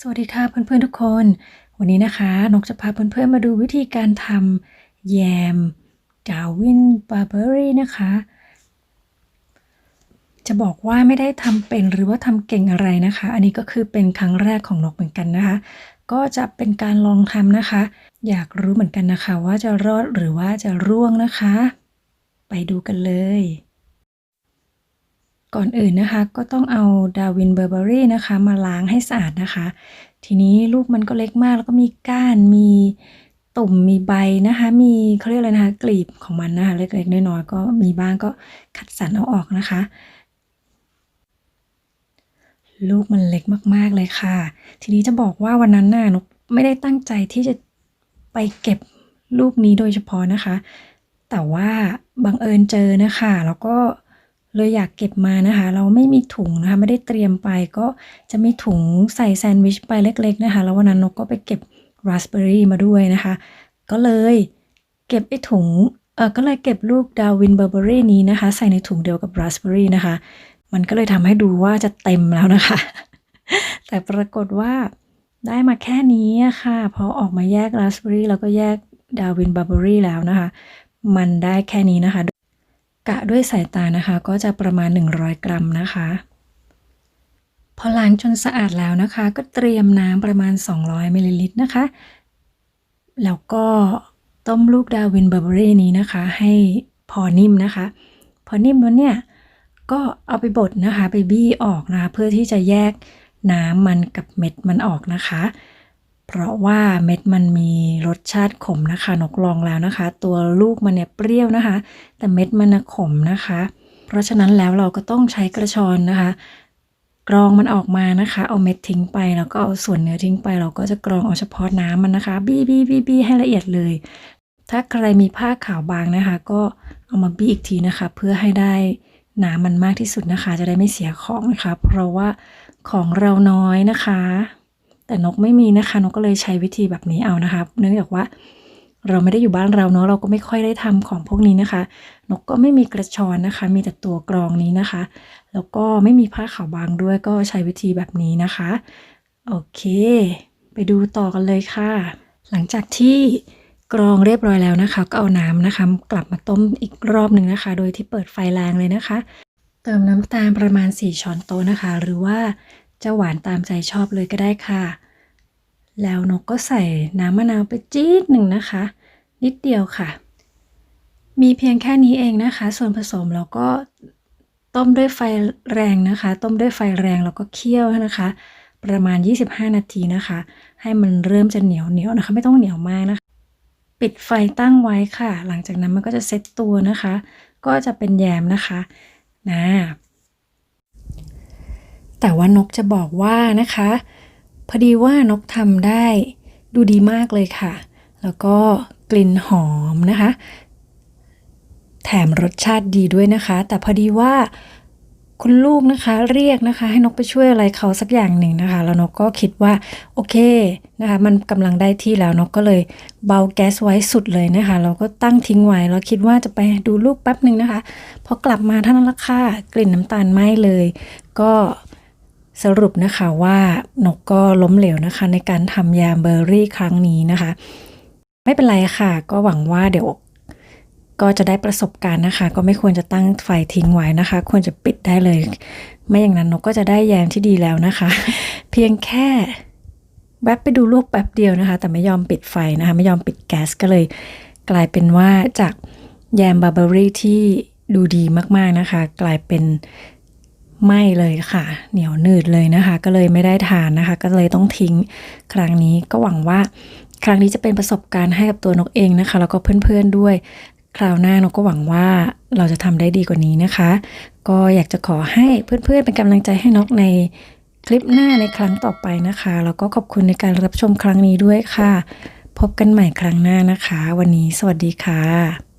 สวัสดีค่ะเพื่อนๆทุกคนวันนี้นะคะนกจะพาเพื่อนๆมาดูวิธีการทำแยมดาร์วินบาร์เบอรี่นะคะจะบอกว่าไม่ได้ทำเป็นหรือว่าทำเก่งอะไรนะคะอันนี้ก็คือเป็นครั้งแรกของนกเหมือนกันนะคะก็จะเป็นการลองทำนะคะอยากรู้เหมือนกันนะคะว่าจะรอดหรือว่าจะร่วงนะคะไปดูกันเลยก่อนอื่นนะคะก็ต้องเอาดาร์วินเบอร์เบอรี่นะคะมาล้างให้สะอาดนะคะทีนี้ลูกมันก็เล็กมากแล้วก็มีก้านมีตุ่มมีใบนะคะมีเขาเรียกอะไรนะคะกลีบของมันนะคะเล็กๆน้อยๆก็มีบ้างก็คัดสรรเอาออกนะคะลูกมันเล็กมากๆเลยค่ะทีนี้จะบอกว่าวันนั้นน่ะนกไม่ได้ตั้งใจที่จะไปเก็บลูกนี้โดยเฉพาะนะคะแต่ว่าบังเอิญเจอนะคะแล้วก็เลยอยากเก็บมานะคะเราไม่มีถุงนะคะไม่ได้เตรียมไปก็จะมีถุงใส่แซนด์วิชไปเล็กๆนะคะแล้ววันนั้นนกก็ไปเก็บราสเบอร์รี่มาด้วยนะคะก็เลยเก็บไอ้ถุงก็เลยเก็บลูกดาร์วินเบอร์เบอรี่นี้นะคะใส่ในถุงเดียวกับราสเบอร์รี่นะคะมันก็เลยทำให้ดูว่าจะเต็มแล้วนะคะแต่ปรากฏว่าได้มาแค่นี้อะค่ะพอออกมาแยกราสเบอร์รี่แล้วก็แยกดาร์วินบาร์เบอรี่แล้วนะคะมันได้แค่นี้นะคะกะด้วยสายตานะคะก็จะประมาณ100 กรัมนะคะพอล้างจนสะอาดแล้วนะคะก็เตรียมน้ำประมาณ200 มิลลิลิตรนะคะแล้วก็ต้มลูกดาร์วินบาร์เบอรี่นี้นะคะให้พอนิ่มนะคะพอนิ่มแล้วเนี่ยก็เอาไปบดนะคะไปบี้ออกนะคะเพื่อที่จะแยกน้ำมันกับเม็ดมันออกนะคะเพราะว่าเม็ดมันมีรสชาติขมนะคะนกลองแล้วนะคะตัวลูกมันเนี่ยเปรี้ยวนะคะแต่เม็ดมันขมนะคะเพราะฉะนั้นแล้วเราก็ต้องใช้กระชอนนะคะกรองมันออกมานะคะเอาเม็ดทิ้งไปแล้วก็เอาส่วนเนื้อทิ้งไปเราก็จะกรองเอาเฉพาะน้ำมันนะคะบี้ให้ละเอียดเลยถ้าใครมีผ้าขาวบางนะคะก็เอามาบี้อีกทีนะคะเพื่อให้ได้น้ำมันมากที่สุดนะคะจะได้ไม่เสียของนะคะเพราะว่าของเราน้อยนะคะแต่นกไม่มีนะคะนกก็เลยใช้วิธีแบบนี้เอานะคะเนื่องจากว่าเราไม่ได้อยู่บ้านเราเนาะเราก็ไม่ค่อยได้ทำของพวกนี้นะคะนกก็ไม่มีกระชอนนะคะมีแต่ตัวกรองนี้นะคะแล้วก็ไม่มีผ้าขาวบางด้วยก็ใช้วิธีแบบนี้นะคะโอเคไปดูต่อกันเลยค่ะหลังจากที่กรองเรียบร้อยแล้วนะคะก็เอาน้ำนะคะกลับมาต้มอีกรอบหนึ่งนะคะโดยที่เปิดไฟแรงเลยนะคะเติมน้ำตาลประมาณ4 ช้อนโต๊ะนะคะหรือว่าจะหวานตามใจชอบเลยก็ได้ค่ะแล้วนกก็ใส่น้ำมะนาวไปจี๊ดหนึ่งนะคะนิดเดียวค่ะมีเพียงแค่นี้เองนะคะส่วนผสมแล้วก็ต้มด้วยไฟแรงนะคะต้มด้วยไฟแรงแล้วก็เคี่ยวนะคะประมาณ25 นาทีนะคะให้มันเริ่มจะเหนียวนะคะไม่ต้องเหนียวมากนะคะปิดไฟตั้งไว้ค่ะหลังจากนั้นมันก็จะเซ็ตตัวนะคะก็จะเป็นแยมนะคะแต่ว่านกจะบอกว่านะคะพอดีว่านกทำได้ดูดีมากเลยค่ะแล้วก็กลิ่นหอมนะคะแถมรสชาติดีด้วยนะคะแต่พอดีว่าคุณลูกนะคะเรียกนะคะให้นกไปช่วยอะไรเขาสักอย่างหนึ่งนะคะแล้วนกก็คิดว่าโอเคนะคะมันกำลังได้ที่แล้วนกก็เลยเบาแก๊สไว้สุดเลยนะคะเราก็ตั้งทิ้งไว้แล้วคิดว่าจะไปดูลูกแป๊บหนึ่งนะคะพอกลับมาเท่านั้นละค่ะกลิ่นน้ำตาลไหม้เลยก็สรุปนะคะว่านกก็ล้มเหลวนะคะในการทำแยมเบอร์รี่ครั้งนี้นะคะไม่เป็นไรค่ะก็หวังว่าเดี๋ยวก็จะได้ประสบการณ์นะคะก็ไม่ควรจะตั้งไฟทิ้งไว้นะคะควรจะปิดได้เลยไม่อย่างนั้นนกก็จะได้แยมที่ดีแล้วนะคะเพียงแค่แวบไปดูลูกแป๊บเดียวนะคะแต่ไม่ยอมปิดไฟนะคะไม่ยอมปิดแก๊สก็เลยกลายเป็นว่าจากแยมบาร์เบอรี่ที่ดูดีมากๆนะคะกลายเป็นไหม้เลยค่ะเหนียวหนืดเลยนะคะก็เลยไม่ได้ทานนะคะก็เลยต้องทิ้งครั้งนี้ก็หวังว่าครั้งนี้จะเป็นประสบการณ์ให้กับตัวนกเองนะคะแล้วก็เพื่อนๆด้วยคราวหน้านกก็หวังว่าเราจะทำได้ดีกว่านี้นะคะก็อยากจะขอให้เพื่อนๆเป็นกำลังใจให้นกในคลิปหน้าในครั้งต่อไปนะคะแล้วก็ขอบคุณในการรับชมครั้งนี้ด้วยค่ะพบกันใหม่ครั้งหน้านะคะวันนี้สวัสดีค่ะ